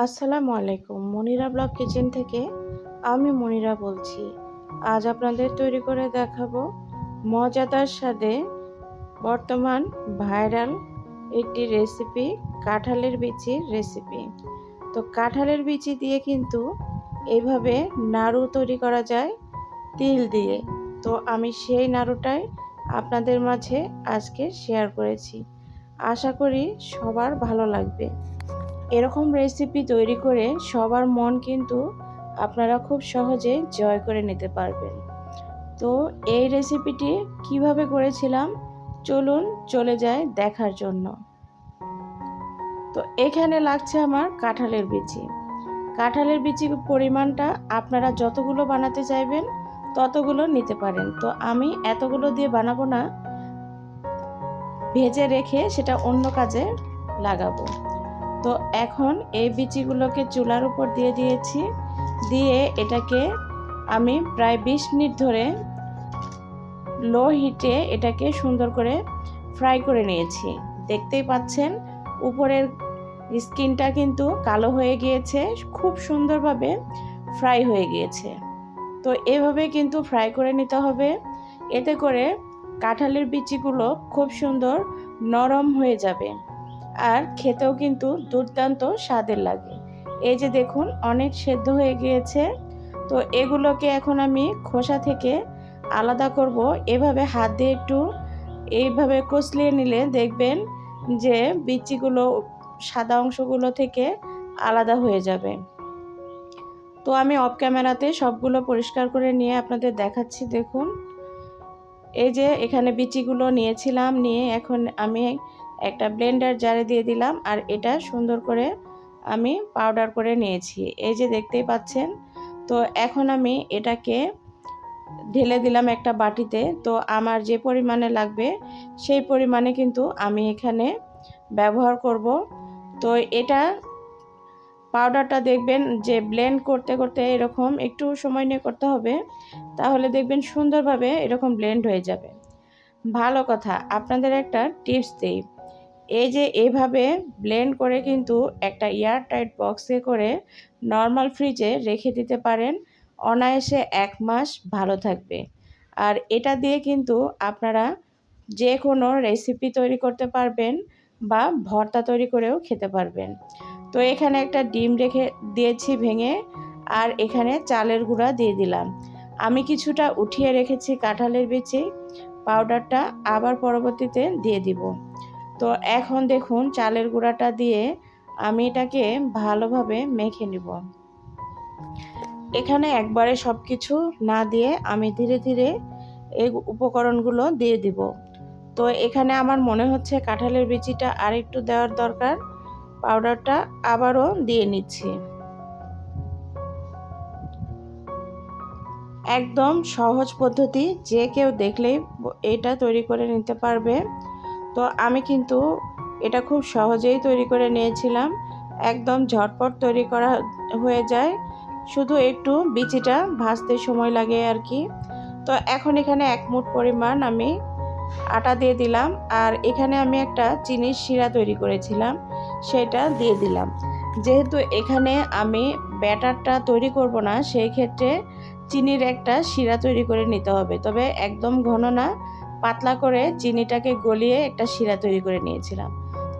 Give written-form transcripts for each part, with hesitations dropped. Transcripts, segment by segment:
আসসালামু আলাইকুম। Monira blog kitchen থেকে আমি মনিরা বলছি। আজ আপনাদের তৈরি করে দেখাবো মজাদার স্বাদে বর্তমান ভাইরাল একটি রেসিপি, কাঁঠালের বিচির রেসিপি। তো কাঁঠালের বিচি দিয়ে কিন্তু এইভাবে নাড়ু তৈরি করা যায় তিল দিয়ে। তো আমি সেই নাড়ুটাই আপনাদের মাঝে আজকে শেয়ার করেছি। আশা করি সবার ভালো লাগবে। এরকম রেসিপি তৈরি করে সবার মন কিন্তু আপনারা খুব সহজে জয় করে নিতে পারবেন। তো এই রেসিপিটি কিভাবে করেছিলাম চলুন চলে যাই দেখার জন্য। তো এখানে লাগছে আমার কাঁঠালের বিচি। কাঁঠালের বিচির পরিমাণটা আপনারা যতগুলো বানাতে চাইবেন ততগুলো নিতে পারেন। তো আমি এতগুলো দিয়ে বানাবো না, ভেজে রেখে সেটা অন্য কাজে লাগাবো। তো এখন এই বিচিগুলোকে চুলার উপর দিয়ে দিয়েছি, দিয়ে এটাকে আমি প্রায় 20 মিনিট ধরে লো হিটে এটাকে সুন্দর করে ফ্রাই করে নিয়েছি। দেখতেই পাচ্ছেন উপরের স্কিনটা কিন্তু কালো হয়ে গিয়েছে, খুব সুন্দরভাবে ফ্রাই হয়ে গিয়েছে। তো এভাবে কিন্তু ফ্রাই করে নিতে হবে, এতে করে কাঁঠালের বিচিগুলো খুব সুন্দর নরম হয়ে যাবে আর খেতেও কিন্তু দুর্দান্ত স্বাদের লাগে। এই যে দেখুন অনেক সেদ্ধ হয়ে গিয়েছে। তো এগুলোকে এখন আমি খোসা থেকে আলাদা করব। এভাবে হাত দিয়ে একটু এইভাবে কচলিয়ে নিলে দেখবেন যে বিচিগুলো সাদা অংশগুলো থেকে আলাদা হয়ে যাবে। তো আমি অফ ক্যামেরাতে সবগুলো পরিষ্কার করে নিয়ে আপনাদের দেখাচ্ছি। দেখুন এই যে এখানে বিচিগুলো নিয়েছিলাম, নিয়ে এখন আমি একটা ব্লেন্ডার জারে দিয়ে দিলাম আর এটা সুন্দর করে আমি পাউডার করে নিয়েছি। এই যে দেখতেই পাচ্ছেন। তো এখন আমি এটাকে ঢেলে দিলাম একটা বাটিতে। তো আমার যে পরিমাণে লাগবে সেই পরিমাণে কিন্তু আমি এখানে ব্যবহার করব। তো এটা পাউডারটা দেখবেন যে ব্লেন্ড করতে করতে এরকম একটু সময় নিয়ে করতে হবে, তাহলে দেখবেন সুন্দরভাবে এরকম ব্লেন্ড হয়ে যাবে। ভালো কথা, আপনাদের একটা টিপস দিই। এই যে এভাবে ব্লেন্ড করে কিন্তু একটা এয়ার টাইট বক্সে করে নর্মাল ফ্রিজে রেখে দিতে পারেন, অনায়াসে 1 মাস ভালো থাকবে। আর এটা দিয়ে কিন্তু আপনারা যে কোনো রেসিপি তৈরি করতে পারবেন বা ভর্তা তৈরি করেও খেতে পারবেন। তো এখানে একটা ডিম রেখে দিয়েছি ভেঙে, আর এখানে চালের গুঁড়া দিয়ে দিলাম। আমি কিছুটা উঠিয়ে রেখেছি কাঁঠালের বিচি, পাউডারটা আবার পরবর্তীতে দিয়ে দিব। তো এখন দেখুন চালের গুঁড়াটা দিয়ে আমি এটাকে ভালোভাবে মেখে নিব। এখানে একবারে সব কিছু না দিয়ে আমি ধীরে ধীরে এই উপকরণগুলো দিয়ে দিব। তো এখানে আমার মনে হচ্ছে কাঁঠালের বিচিটা আর একটু দেওয়ার দরকার, পাউডারটা আবারও দিয়ে নিচ্ছি। একদম সহজ পদ্ধতি, যে কেউ দেখলেই এটা তৈরি করে নিতে পারবে। তো আমি কিন্তু এটা খুব সহজেই তৈরি করে নিয়েছিলাম, একদম ঝটপট তৈরি করা হয়ে যায়, শুধু একটু বিচিটা ভাজতে সময় লাগে আর কি। তো এখন এখানে 1 মুঠ পরিমাণ আমি আটা দিয়ে দিলাম, আর এখানে আমি একটা চিনির শিরা তৈরি করেছিলাম সেটা দিয়ে দিলাম। যেহেতু এখানে আমি ব্যাটারটা তৈরি করব না, সেই ক্ষেত্রে চিনির একটা শিরা তৈরি করে নিতে হবে, তবে একদম ঘন না, পাতলা করে চিনিটাকে গলিয়ে একটা শিরা তৈরি করে নিয়েছিলাম।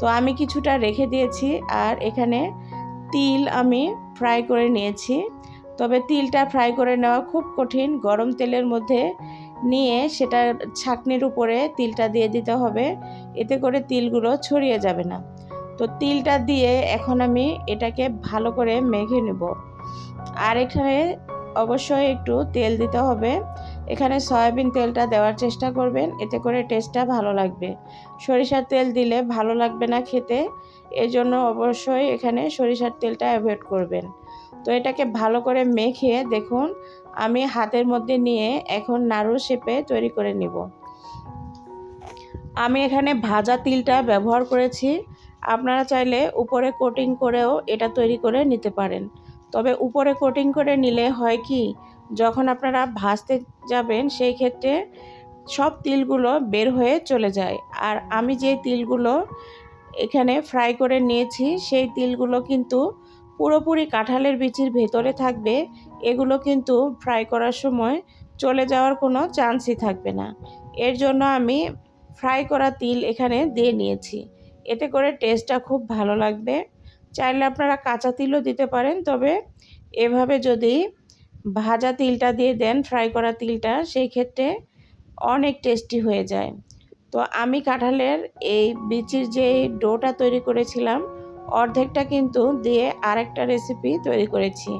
তো আমি কিছুটা রেখে দিয়েছি, আর এখানে তিল আমি ফ্রাই করে নিয়েছি। তবে তিলটা ফ্রাই করে নেওয়া খুব কঠিন, গরম তেলের মধ্যে নিয়ে সেটা ছাঁকনির উপরে তিলটা দিয়ে দিতে হবে, এতে করে তিলগুলো ছড়িয়ে যাবে না। তো তিলটা দিয়ে এখন আমি এটাকে ভালো করে মেখে নেব। আর এখানে অবশ্যই একটু তেল দিতে হবে। এখানে সয়াবিন তেলটা দেওয়ার চেষ্টা করবেন, এতে করে টেস্টটা ভালো লাগবে। সরিষার তেল দিলে ভালো লাগবে না খেতে, এজন্য অবশ্যই এখানে সরিষার তেলটা অ্যাভয়েড করবেন। তো এটাকে ভালো করে মেখে দেখুন আমি হাতের মধ্যে নিয়ে এখন নাড়ু শেপে তৈরি করে নিব। আমি এখানে ভাজা তিলটা ব্যবহার করেছি, আপনারা চাইলে উপরে কোটিং করেও এটা তৈরি করে নিতে পারেন। তবে উপরে কোটিং করে নিলে হয় কি, যখন আপনারা ভাজতে যাবেন সেই ক্ষেত্রে সব তিলগুলো বের হয়ে চলে যায়। আর আমি যে তিলগুলো এখানে ফ্রাই করে নিয়েছি সেই তিলগুলো কিন্তু পুরোপুরি কাঁঠালের বিচির ভেতরে থাকবে, এগুলো কিন্তু ফ্রাই করার সময় চলে যাওয়ার কোনো চান্সই থাকবে না। এর জন্য আমি ফ্রাই করা তিল এখানে দিয়ে নিয়েছি, এতে করে টেস্টটা খুব ভালো লাগবে। চাইলে আপনারা কাঁচা তিলও দিতে পারেন, তবে এভাবে যদি ভাজা তিলটা দিয়ে দেন, ফ্রাই করা তিলটা, সেই ক্ষেত্রে অনেক টেস্টি হয়ে যায়। তো আমি কাঁঠালের এই বিচির যে ডোটা তৈরি করেছিলাম, অর্ধেকটা কিন্তু দিয়ে আরেকটা রেসিপি তৈরি করেছি,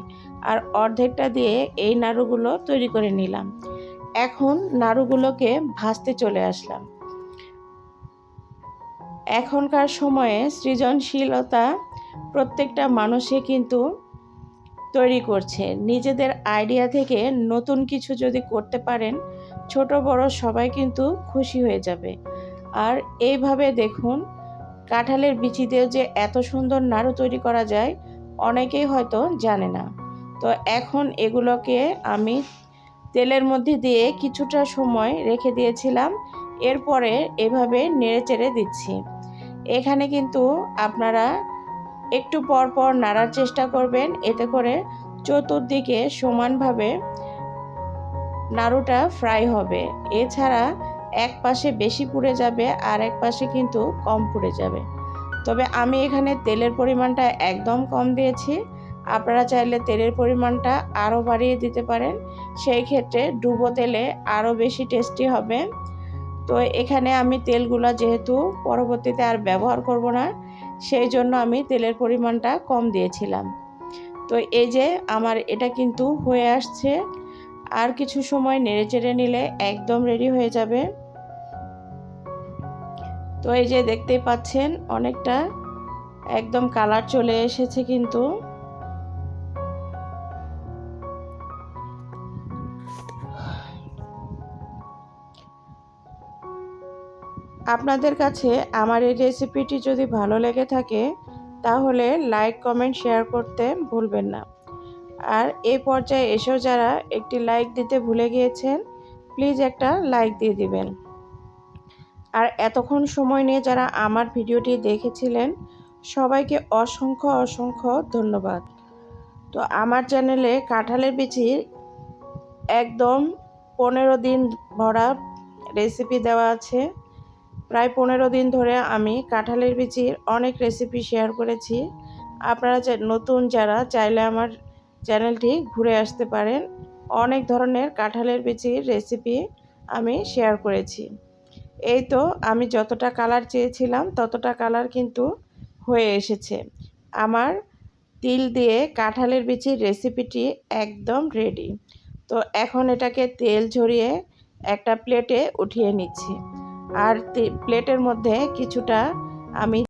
আর অর্ধেকটা দিয়ে এই নাড়ুগুলো তৈরি করে নিলাম। এখন নাড়ুগুলোকে ভাজতে চলে আসলাম। এখনকার সময়ে সৃজনশীলতা প্রত্যেকটা মানুষে কিন্তু তৈরি করছে। নিজেদের আইডিয়া থেকে নতুন কিছু যদি করতে পারেন, ছোট বড় সবাই কিন্তু খুশি হয়ে যাবে। আর এইভাবে দেখুন, কাঁঠালের বিচি দিয়ে যে এত সুন্দর নাড়ু তৈরি করা যায়, অনেকেই হয়তো জানে না। তো এখন এগুলোকে আমি তেলের মধ্যে দিয়ে কিছুটা সময় রেখে দিয়েছিলাম, এরপরে এভাবে নেড়ে চেড়ে দিচ্ছি। এখানে কিন্তু আপনারা একটু পর পর নাড়ার চেষ্টা করবেন, এতে করে চতুর্দিকে সমানভাবে নাড়ুটা ফ্রাই হবে। এছাড়া এক পাশে বেশি পুড়ে যাবে আর এক পাশে কিন্তু কম পুড়ে যাবে। তবে আমি এখানে তেলের পরিমাণটা একদম কম দিয়েছি, আপনারা চাইলে তেলের পরিমাণটা আরও বাড়িয়ে দিতে পারেন, সেই ক্ষেত্রে ডুবো তেলে আরও বেশি টেস্টি হবে। তো এখানে আমি তেলগুলো যেহেতু পরবর্তীতে আর ব্যবহার করব না, সেই জন্য আমি তেলের পরিমাণটা কম দিয়েছিলাম। তো এই যে আমার এটা কিন্তু হয়ে আসছে, আর কিছু সময় নেড়ে চেড়ে নিলে একদম রেডি হয়ে যাবে। তো এই যে দেখতেই পাচ্ছেন, অনেকটা একদম কালার চলে এসেছে কিন্তু। আপনাদের কাছে আমার এই রেসিপিটি যদি ভালো লেগে থাকে, তাহলে লাইক কমেন্ট শেয়ার করতে ভুলবেন না। আর এই পর্যায়ে এসেও যারা একটি লাইক দিতে ভুলে গিয়েছেন, প্লিজ একটা লাইক দিয়ে দিবেন। আর এতক্ষণ সময় নিয়ে যারা আমার ভিডিওটি দেখেছিলেন, সবাইকে অসংখ্য অসংখ্য ধন্যবাদ। তো আমার চ্যানেলে কাঁঠালের বিচির একদম 15 দিন ভরা রেসিপি দেওয়া আছে। প্রায় 15 দিন ধরে আমি কাঁঠালের বিচির অনেক রেসিপি শেয়ার করেছি। আপনারা নতুন যারা, চাইলে আমার চ্যানেলটি ঘুরে আসতে পারেন। অনেক ধরনের কাঁঠালের বিচির রেসিপি আমি শেয়ার করেছি। এই তো আমি যতটা কালার চেয়েছিলাম ততটা কালার কিন্তু হয়ে এসেছে। আমার তিল দিয়ে কাঁঠালের বিচির রেসিপিটি একদম রেডি। তো এখন এটাকে তেল ঝরিয়ে একটা প্লেটে উঠিয়ে নিচ্ছি। আর প্লেটের মধ্যে কিছুটা আমি